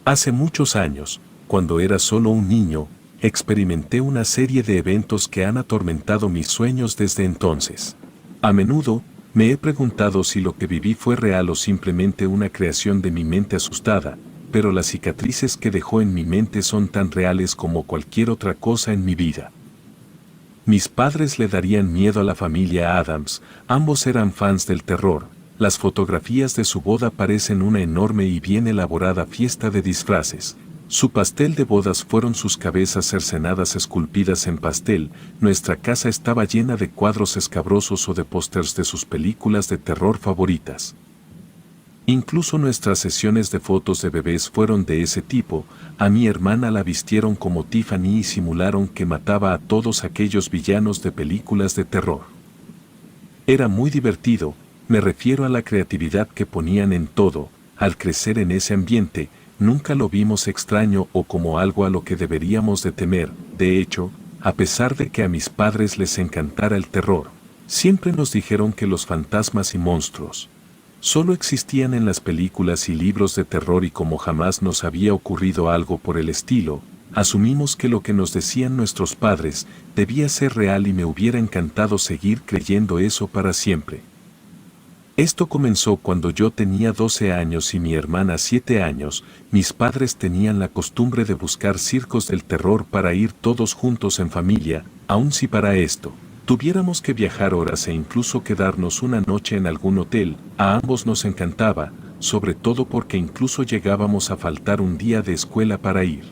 Hace muchos años, cuando era solo un niño, experimenté una serie de eventos que han atormentado mis sueños desde entonces. A menudo, me he preguntado si lo que viví fue real o simplemente una creación de mi mente asustada, pero las cicatrices que dejó en mi mente son tan reales como cualquier otra cosa en mi vida. Mis padres le darían miedo a la familia Adams, ambos eran fans del terror. Las fotografías de su boda parecen una enorme y bien elaborada fiesta de disfraces. Su pastel de bodas fueron sus cabezas cercenadas esculpidas en pastel. Nuestra casa estaba llena de cuadros escabrosos o de pósters de sus películas de terror favoritas. Incluso nuestras sesiones de fotos de bebés fueron de ese tipo. A mi hermana la vistieron como Tiffany y simularon que mataba a todos aquellos villanos de películas de terror. Era muy divertido, me refiero a la creatividad que ponían en todo. Al crecer en ese ambiente, nunca lo vimos extraño o como algo a lo que deberíamos de temer. De hecho, a pesar de que a mis padres les encantara el terror, siempre nos dijeron que los fantasmas y monstruos solo existían en las películas y libros de terror, y como jamás nos había ocurrido algo por el estilo, asumimos que lo que nos decían nuestros padres debía ser real y me hubiera encantado seguir creyendo eso para siempre. Esto comenzó cuando yo tenía 12 años y mi hermana 7 años. Mis padres tenían la costumbre de buscar circos del terror para ir todos juntos en familia, aun si para esto tuviéramos que viajar horas e incluso quedarnos una noche en algún hotel. A ambos nos encantaba, sobre todo porque incluso llegábamos a faltar un día de escuela para ir.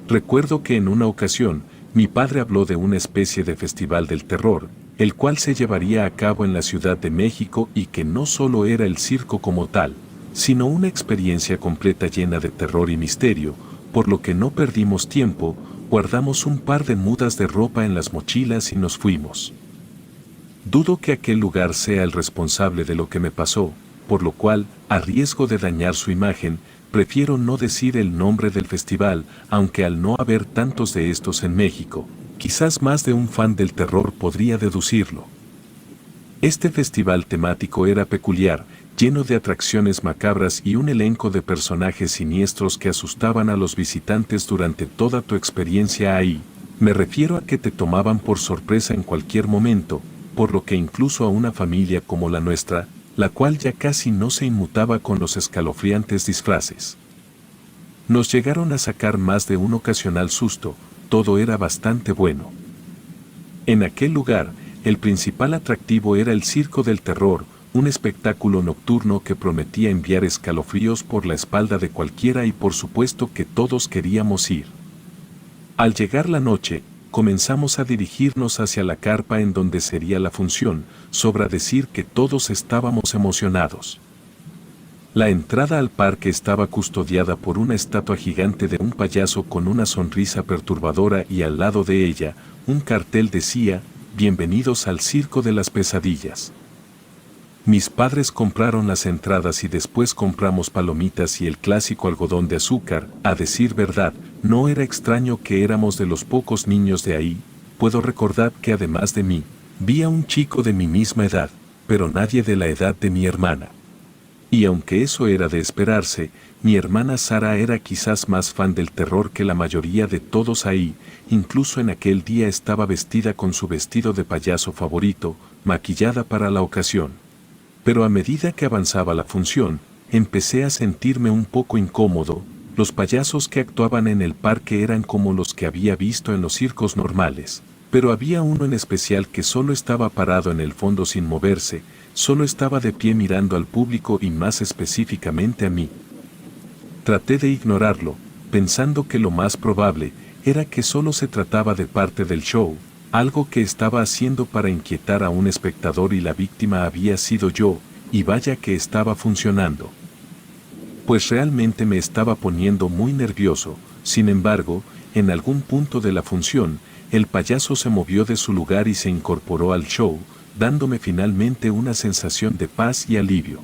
Recuerdo que en una ocasión, mi padre habló de una especie de festival del terror, el cual se llevaría a cabo en la Ciudad de México y que no solo era el circo como tal, sino una experiencia completa llena de terror y misterio, por lo que no perdimos tiempo, guardamos un par de mudas de ropa en las mochilas y nos fuimos. Dudo que aquel lugar sea el responsable de lo que me pasó, por lo cual, a riesgo de dañar su imagen, prefiero no decir el nombre del festival, aunque al no haber tantos de estos en México, quizás más de un fan del terror podría deducirlo. Este festival temático era peculiar, lleno de atracciones macabras y un elenco de personajes siniestros que asustaban a los visitantes durante toda tu experiencia ahí. Me refiero a que te tomaban por sorpresa en cualquier momento, por lo que incluso a una familia como la nuestra, la cual ya casi no se inmutaba con los escalofriantes disfraces, nos llegaron a sacar más de un ocasional susto. Todo era bastante bueno. En aquel lugar, el principal atractivo era el Circo del Terror, un espectáculo nocturno que prometía enviar escalofríos por la espalda de cualquiera, y por supuesto que todos queríamos ir. Al llegar la noche, comenzamos a dirigirnos hacia la carpa en donde sería la función. Sobra decir que todos estábamos emocionados. La entrada al parque estaba custodiada por una estatua gigante de un payaso con una sonrisa perturbadora, y al lado de ella, un cartel decía: "Bienvenidos al Circo de las Pesadillas". Mis padres compraron las entradas y después compramos palomitas y el clásico algodón de azúcar. A decir verdad, no era extraño que éramos de los pocos niños de ahí. Puedo recordar que además de mí, vi a un chico de mi misma edad, pero nadie de la edad de mi hermana. Y aunque eso era de esperarse, mi hermana Sara era quizás más fan del terror que la mayoría de todos ahí. Incluso en aquel día estaba vestida con su vestido de payaso favorito, maquillada para la ocasión. Pero a medida que avanzaba la función, empecé a sentirme un poco incómodo. Los payasos que actuaban en el parque eran como los que había visto en los circos normales, pero había uno en especial que solo estaba parado en el fondo sin moverse, solo estaba de pie mirando al público y más específicamente a mí. Traté de ignorarlo, pensando que lo más probable era que solo se trataba de parte del show, algo que estaba haciendo para inquietar a un espectador, y la víctima había sido yo, y vaya que estaba funcionando. Pues realmente me estaba poniendo muy nervioso. Sin embargo, en algún punto de la función, el payaso se movió de su lugar y se incorporó al show, dándome finalmente una sensación de paz y alivio.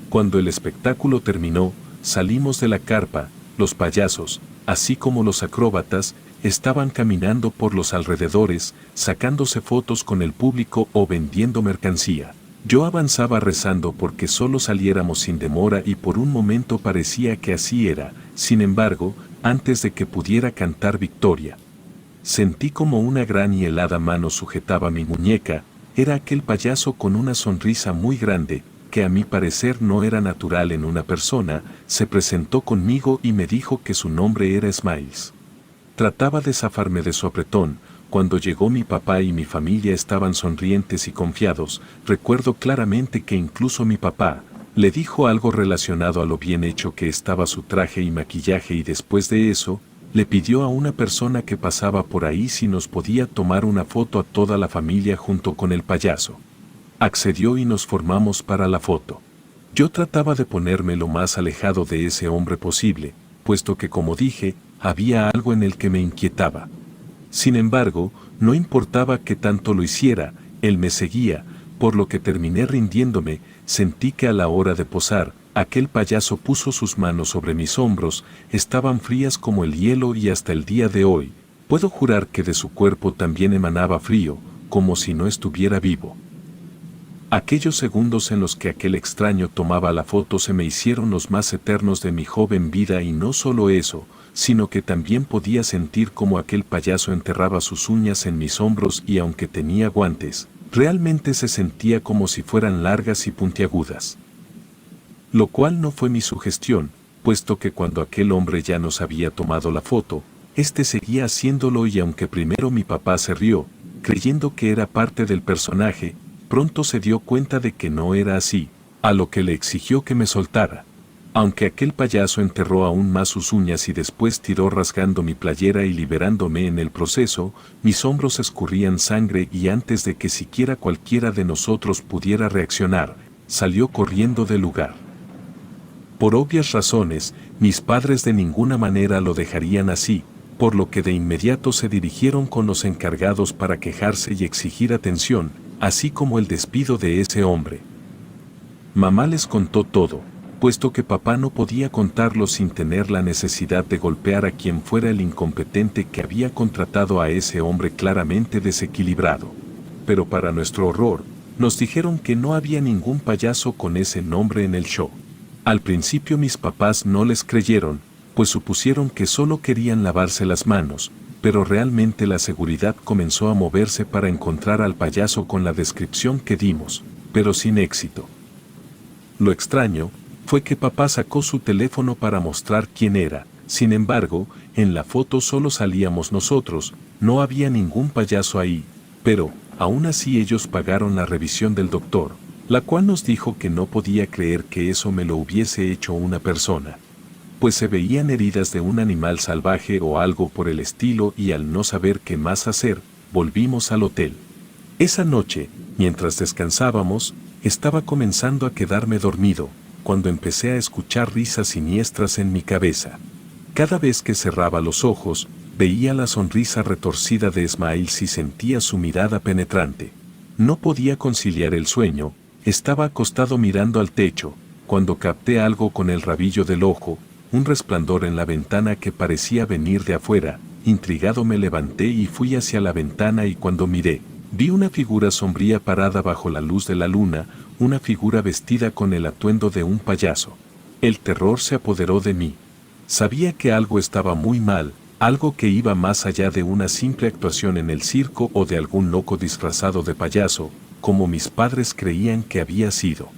Cuando el espectáculo terminó, salimos de la carpa. Los payasos, así como los acróbatas, estaban caminando por los alrededores, sacándose fotos con el público o vendiendo mercancía. Yo avanzaba rezando porque solo saliéramos sin demora, y por un momento parecía que así era. Sin embargo, antes de que pudiera cantar victoria, sentí como una gran y helada mano sujetaba mi muñeca. Era aquel payaso con una sonrisa muy grande, que a mi parecer no era natural en una persona. Se presentó conmigo y me dijo que su nombre era Smiles. Trataba de zafarme de su apretón. Cuando llegó mi papá y mi familia estaban sonrientes y confiados. Recuerdo claramente que incluso mi papá le dijo algo relacionado a lo bien hecho que estaba su traje y maquillaje, y después de eso, le pidió a una persona que pasaba por ahí si nos podía tomar una foto a toda la familia junto con el payaso. Accedió y nos formamos para la foto. Yo trataba de ponerme lo más alejado de ese hombre posible, puesto que, como dije, había algo en el que me inquietaba. Sin embargo, no importaba qué tanto lo hiciera, él me seguía, por lo que terminé rindiéndome. Sentí que a la hora de posar, aquel payaso puso sus manos sobre mis hombros. Estaban frías como el hielo y hasta el día de hoy, puedo jurar que de su cuerpo también emanaba frío, como si no estuviera vivo. Aquellos segundos en los que aquel extraño tomaba la foto se me hicieron los más eternos de mi joven vida, y no solo eso, sino que también podía sentir cómo aquel payaso enterraba sus uñas en mis hombros, y aunque tenía guantes, realmente se sentía como si fueran largas y puntiagudas. Lo cual no fue mi sugestión, puesto que cuando aquel hombre ya nos había tomado la foto, este seguía haciéndolo, y aunque primero mi papá se rió, creyendo que era parte del personaje, pronto se dio cuenta de que no era así, a lo que le exigió que me soltara. Aunque aquel payaso enterró aún más sus uñas y después tiró rasgando mi playera y liberándome en el proceso, mis hombros escurrían sangre, y antes de que siquiera cualquiera de nosotros pudiera reaccionar, salió corriendo del lugar. Por obvias razones, mis padres de ninguna manera lo dejarían así, por lo que de inmediato se dirigieron con los encargados para quejarse y exigir atención, así como el despido de ese hombre. Mamá les contó todo, puesto que papá no podía contarlo sin tener la necesidad de golpear a quien fuera el incompetente que había contratado a ese hombre claramente desequilibrado. Pero para nuestro horror, nos dijeron que no había ningún payaso con ese nombre en el show. Al principio mis papás no les creyeron, pues supusieron que solo querían lavarse las manos, pero realmente la seguridad comenzó a moverse para encontrar al payaso con la descripción que dimos, pero sin éxito. Lo extraño fue que papá sacó su teléfono para mostrar quién era. Sin embargo, en la foto solo salíamos nosotros, no había ningún payaso ahí, pero, aún así ellos pagaron la revisión del doctor, la cual nos dijo que no podía creer que eso me lo hubiese hecho una persona, pues se veían heridas de un animal salvaje o algo por el estilo, y al no saber qué más hacer, volvimos al hotel. Esa noche, mientras descansábamos, estaba comenzando a quedarme dormido, cuando empecé a escuchar risas siniestras en mi cabeza. Cada vez que cerraba los ojos, veía la sonrisa retorcida de Smiles y sentía su mirada penetrante. No podía conciliar el sueño, estaba acostado mirando al techo, cuando capté algo con el rabillo del ojo, un resplandor en la ventana que parecía venir de afuera. Intrigado me levanté y fui hacia la ventana, y cuando miré, vi una figura sombría parada bajo la luz de la luna, una figura vestida con el atuendo de un payaso. El terror se apoderó de mí. Sabía que algo estaba muy mal, algo que iba más allá de una simple actuación en el circo o de algún loco disfrazado de payaso, como mis padres creían que había sido.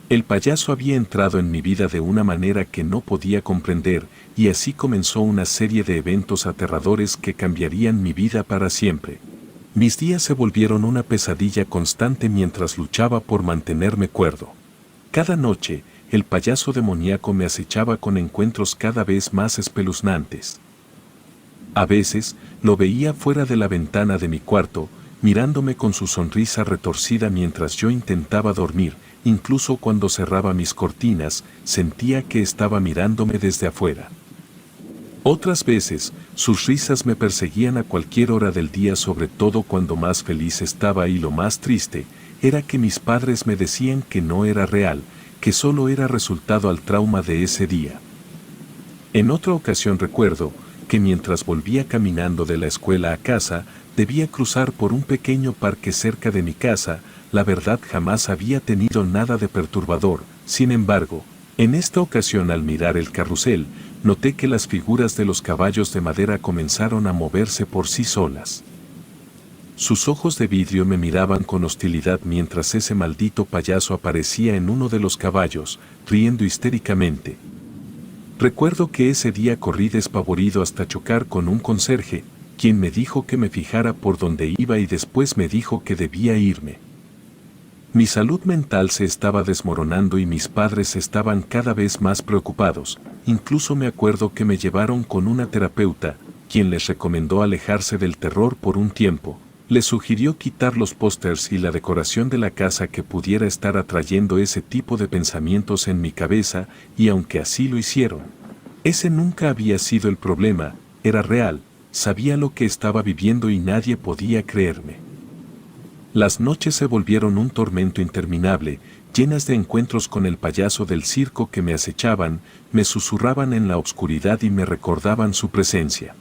El payaso había entrado en mi vida de una manera que no podía comprender, y así comenzó una serie de eventos aterradores que cambiarían mi vida para siempre. Mis días se volvieron una pesadilla constante mientras luchaba por mantenerme cuerdo. Cada noche, el payaso demoníaco me acechaba con encuentros cada vez más espeluznantes. A veces, lo veía fuera de la ventana de mi cuarto, mirándome con su sonrisa retorcida mientras yo intentaba dormir. Incluso cuando cerraba mis cortinas, sentía que estaba mirándome desde afuera. Otras veces, sus risas me perseguían a cualquier hora del día, sobre todo cuando más feliz estaba, y lo más triste era que mis padres me decían que no era real, que solo era resultado al trauma de ese día. En otra ocasión recuerdo que mientras volvía caminando de la escuela a casa, debía cruzar por un pequeño parque cerca de mi casa. La verdad, jamás había tenido nada de perturbador. Sin embargo, En esta ocasión, al mirar el carrusel, noté que las figuras de los caballos de madera comenzaron a moverse por sí solas. Sus ojos de vidrio me miraban con hostilidad mientras ese maldito payaso aparecía en uno de los caballos, riendo histéricamente. Recuerdo que ese día corrí despavorido hasta chocar con un conserje, quien me dijo que me fijara por dónde iba y después me dijo que debía irme. Mi salud mental se estaba desmoronando y mis padres estaban cada vez más preocupados. Incluso me acuerdo que me llevaron con una terapeuta, quien les recomendó alejarse del terror por un tiempo. Les sugirió quitar los pósters y la decoración de la casa que pudiera estar atrayendo ese tipo de pensamientos en mi cabeza, y aunque así lo hicieron, ese nunca había sido el problema, era real, sabía lo que estaba viviendo y nadie podía creerme. Las noches se volvieron un tormento interminable, llenas de encuentros con el payaso del circo que me acechaban, me susurraban en la oscuridad y me recordaban su presencia.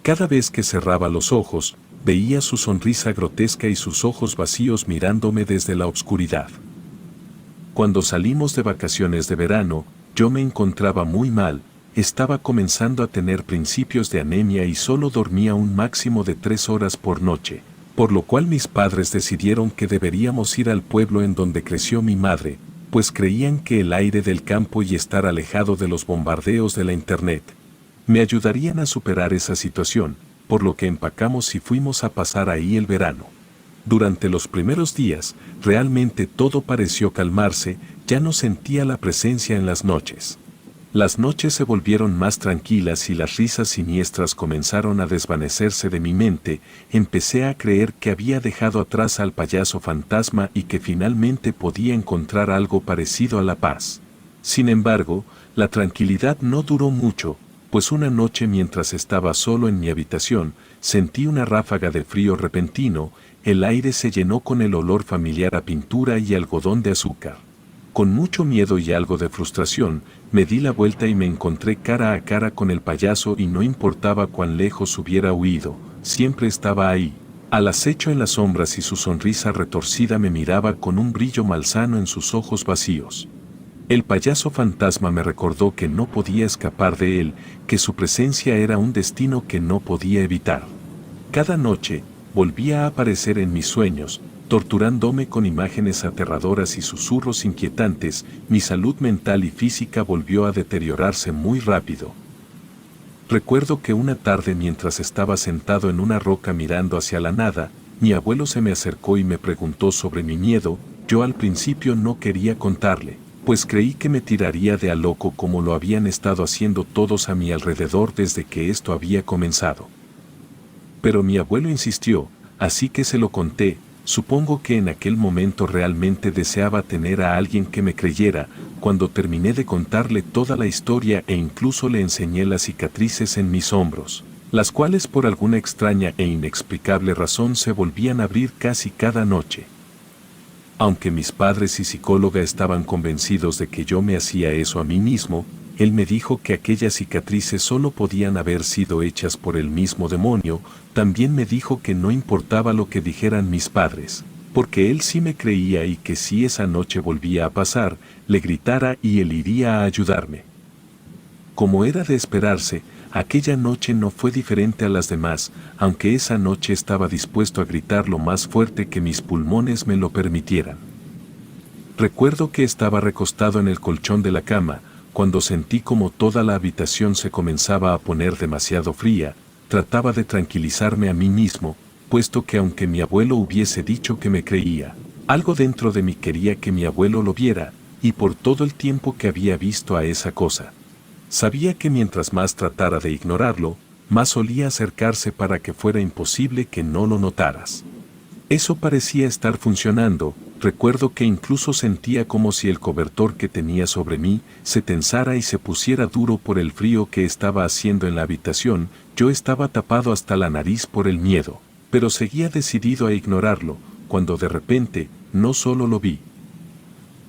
Cada vez que cerraba los ojos, veía su sonrisa grotesca y sus ojos vacíos mirándome desde la oscuridad. Cuando salimos de vacaciones de verano, yo me encontraba muy mal, estaba comenzando a tener principios de anemia y solo dormía un máximo de 3 horas por noche, por lo cual mis padres decidieron que deberíamos ir al pueblo en donde creció mi madre, pues creían que el aire del campo y estar alejado de los bombardeos de la internet me ayudarían a superar esa situación, por lo que empacamos y fuimos a pasar ahí el verano. Durante los primeros días, realmente todo pareció calmarse, ya no sentía la presencia en las noches. Las noches se volvieron más tranquilas y las risas siniestras comenzaron a desvanecerse de mi mente. Empecé a creer que había dejado atrás al payaso fantasma y que finalmente podía encontrar algo parecido a la paz. Sin embargo, la tranquilidad no duró mucho, pues una noche mientras estaba solo en mi habitación, sentí una ráfaga de frío repentino, el aire se llenó con el olor familiar a pintura y algodón de azúcar. Con mucho miedo y algo de frustración, me di la vuelta y me encontré cara a cara con el payaso y no importaba cuán lejos hubiera huido, siempre estaba ahí, al acecho en las sombras y su sonrisa retorcida me miraba con un brillo malsano en sus ojos vacíos. El payaso fantasma me recordó que no podía escapar de él, que su presencia era un destino que no podía evitar. Cada noche, volvía a aparecer en mis sueños, torturándome con imágenes aterradoras y susurros inquietantes. Mi salud mental y física volvió a deteriorarse muy rápido. Recuerdo que una tarde mientras estaba sentado en una roca mirando hacia la nada, mi abuelo se me acercó y me preguntó sobre mi miedo. Yo al principio no quería contarle, pues creí que me tiraría de a loco como lo habían estado haciendo todos a mi alrededor desde que esto había comenzado. Pero mi abuelo insistió, así que se lo conté. Supongo que en aquel momento realmente deseaba tener a alguien que me creyera. Cuando terminé de contarle toda la historia e incluso le enseñé las cicatrices en mis hombros, las cuales por alguna extraña e inexplicable razón se volvían a abrir casi cada noche. Aunque mis padres y psicóloga estaban convencidos de que yo me hacía eso a mí mismo, él me dijo que aquellas cicatrices solo podían haber sido hechas por el mismo demonio. También me dijo que no importaba lo que dijeran mis padres, porque él sí me creía y que si esa noche volvía a pasar, le gritara y él iría a ayudarme. Como era de esperarse, aquella noche no fue diferente a las demás, aunque esa noche estaba dispuesto a gritar lo más fuerte que mis pulmones me lo permitieran. Recuerdo que estaba recostado en el colchón de la cama, cuando sentí como toda la habitación se comenzaba a poner demasiado fría. Trataba de tranquilizarme a mí mismo, puesto que aunque mi abuelo hubiese dicho que me creía, algo dentro de mí quería que mi abuelo lo viera, y por todo el tiempo que había visto a esa cosa, sabía que mientras más tratara de ignorarlo, más solía acercarse para que fuera imposible que no lo notaras. Eso parecía estar funcionando. Recuerdo que incluso sentía como si el cobertor que tenía sobre mí se tensara y se pusiera duro por el frío que estaba haciendo en la habitación. Yo estaba tapado hasta la nariz por el miedo, pero seguía decidido a ignorarlo, cuando de repente, no solo lo vi,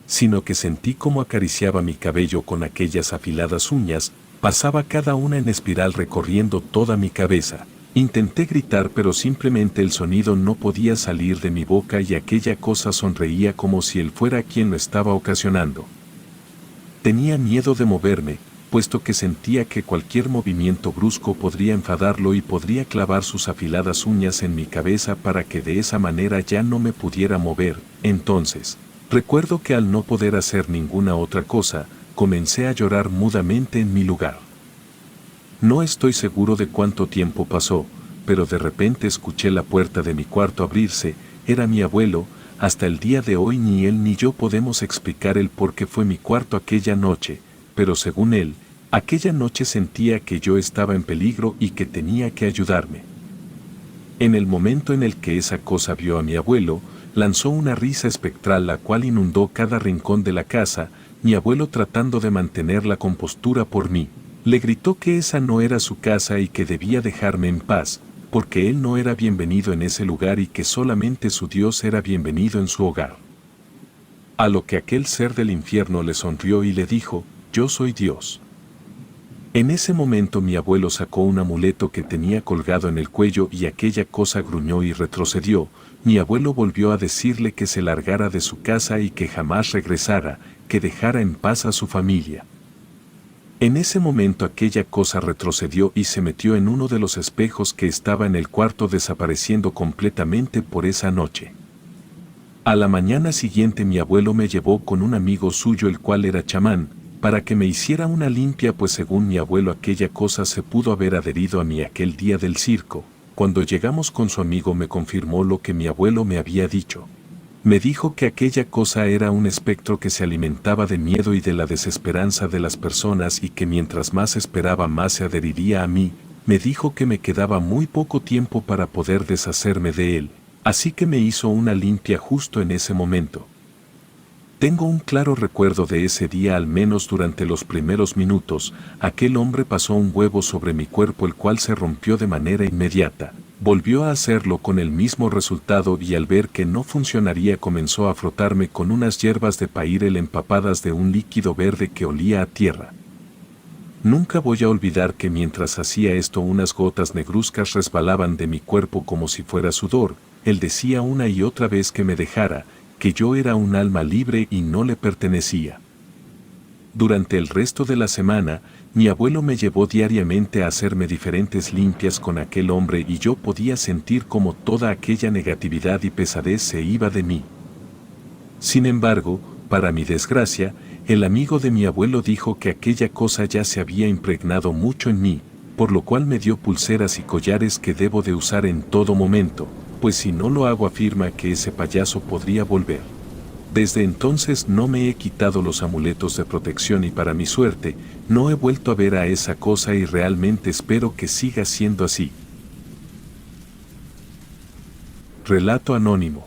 sino que sentí como acariciaba mi cabello con aquellas afiladas uñas, pasaba cada una en espiral recorriendo toda mi cabeza. Intenté gritar pero simplemente el sonido no podía salir de mi boca y aquella cosa sonreía como si él fuera quien lo estaba ocasionando. Tenía miedo de moverme, puesto que sentía que cualquier movimiento brusco podría enfadarlo y podría clavar sus afiladas uñas en mi cabeza para que de esa manera ya no me pudiera mover. Entonces, recuerdo que al no poder hacer ninguna otra cosa, comencé a llorar mudamente en mi lugar. No estoy seguro de cuánto tiempo pasó, pero de repente escuché la puerta de mi cuarto abrirse. Era mi abuelo. Hasta el día de hoy ni él ni yo podemos explicar el por qué fue mi cuarto aquella noche, pero según él, aquella noche sentía que yo estaba en peligro y que tenía que ayudarme. En el momento en el que esa cosa vio a mi abuelo, lanzó una risa espectral la cual inundó cada rincón de la casa. Mi abuelo, tratando de mantener la compostura por mí, le gritó que esa no era su casa y que debía dejarme en paz, porque él no era bienvenido en ese lugar y que solamente su Dios era bienvenido en su hogar. A lo que aquel ser del infierno le sonrió y le dijo: yo soy Dios. En ese momento mi abuelo sacó un amuleto que tenía colgado en el cuello y aquella cosa gruñó y retrocedió. Mi abuelo volvió a decirle que se largara de su casa y que jamás regresara, que dejara en paz a su familia. En ese momento aquella cosa retrocedió y se metió en uno de los espejos que estaba en el cuarto, desapareciendo completamente por esa noche. A la mañana siguiente mi abuelo me llevó con un amigo suyo, el cual era chamán, para que me hiciera una limpia, pues según mi abuelo aquella cosa se pudo haber adherido a mí aquel día del circo. Cuando llegamos con su amigo me confirmó lo que mi abuelo me había dicho. Me dijo que aquella cosa era un espectro que se alimentaba de miedo y de la desesperanza de las personas y que mientras más esperaba más se adheriría a mí. Me dijo que me quedaba muy poco tiempo para poder deshacerme de él, así que me hizo una limpia justo en ese momento. Tengo un claro recuerdo de ese día, al menos durante los primeros minutos. Aquel hombre pasó un huevo sobre mi cuerpo, el cual se rompió de manera inmediata. Volvió a hacerlo con el mismo resultado y al ver que no funcionaría comenzó a frotarme con unas hierbas de paírel empapadas de un líquido verde que olía a tierra. Nunca voy a olvidar que mientras hacía esto unas gotas negruzcas resbalaban de mi cuerpo como si fuera sudor. Él decía una y otra vez que me dejara, que yo era un alma libre y no le pertenecía. Durante el resto de la semana, mi abuelo me llevó diariamente a hacerme diferentes limpias con aquel hombre y yo podía sentir como toda aquella negatividad y pesadez se iba de mí. Sin embargo, para mi desgracia, el amigo de mi abuelo dijo que aquella cosa ya se había impregnado mucho en mí, por lo cual me dio pulseras y collares que debo de usar en todo momento, pues si no lo hago afirma que ese payaso podría volver. Desde entonces no me he quitado los amuletos de protección y para mi suerte, no he vuelto a ver a esa cosa y realmente espero que siga siendo así. Relato anónimo.